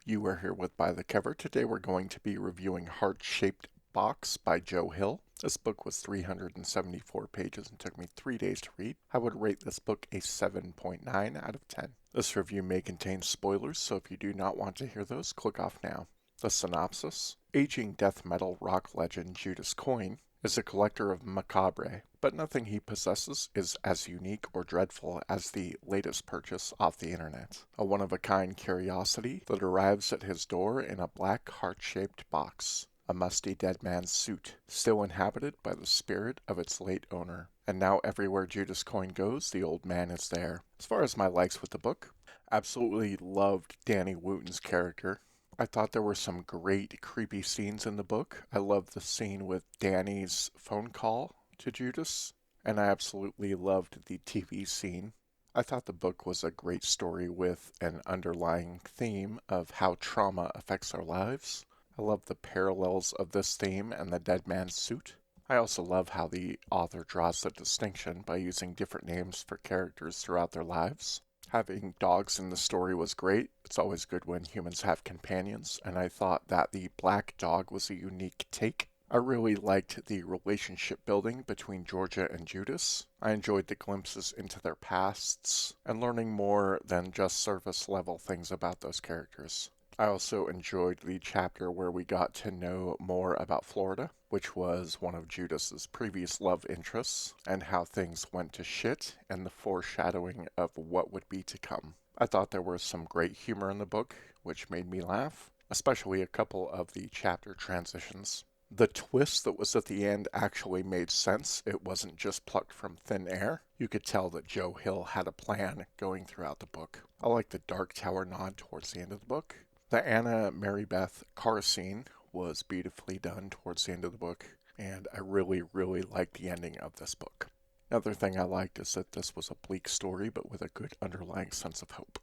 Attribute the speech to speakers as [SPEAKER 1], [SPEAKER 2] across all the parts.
[SPEAKER 1] You are here with By the Cover. Today we're going to be reviewing Heart-Shaped Box by Joe Hill. This book was 374 pages and took me 3 days to read. I would rate this book a 7.9 out of 10. This review may contain spoilers, so if you do not want to hear those, click off now. The synopsis: aging death metal rock legend Judas Coin is a collector of macabre, but nothing he possesses is as unique or dreadful as the latest purchase off the internet. A one-of-a-kind curiosity that arrives at his door in a black heart-shaped box. A musty dead man's suit, still inhabited by the spirit of its late owner. And now everywhere Judas Coin goes, the old man is there. As far as my likes with the book, absolutely loved Danny Wooten's character. I thought there were some great creepy scenes in the book. I loved the scene with Danny's phone call to Judas, and I absolutely loved the TV scene. I thought the book was a great story with an underlying theme of how trauma affects our lives. I love the parallels of this theme and the dead man's suit. I also love how the author draws the distinction by using different names for characters throughout their lives. Having dogs in the story was great. It's always good when humans have companions, and I thought that the black dog was a unique take. I really liked the relationship building between Georgia and Judas. I enjoyed the glimpses into their pasts and learning more than just surface level things about those characters. I also enjoyed the chapter where we got to know more about Florida, which was one of Judas's previous love interests, and how things went to shit and the foreshadowing of what would be to come. I thought there was some great humor in the book, which made me laugh, especially a couple of the chapter transitions. The twist that was at the end actually made sense. It wasn't just plucked from thin air. You could tell that Joe Hill had a plan going throughout the book. I like the Dark Tower nod towards the end of the book. The Anna Marybeth car scene was beautifully done towards the end of the book, and I really liked the ending of this book. Another thing I liked is that this was a bleak story, but with a good underlying sense of hope.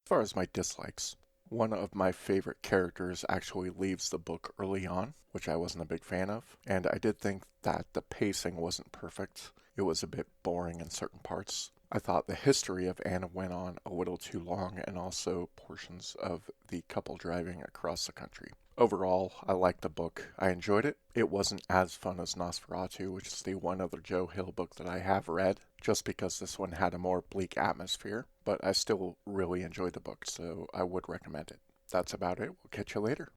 [SPEAKER 1] As far as my dislikes, one of my favorite characters actually leaves the book early on, which I wasn't a big fan of, and I did think that the pacing wasn't perfect. It was a bit boring in certain parts. I thought the history of Anna went on a little too long, and also portions of the couple driving across the country. Overall, I liked the book. I enjoyed it. It wasn't as fun as Nosferatu, which is the one other Joe Hill book that I have read, just because this one had a more bleak atmosphere, but I still really enjoyed the book, so I would recommend it. That's about it. We'll catch you later.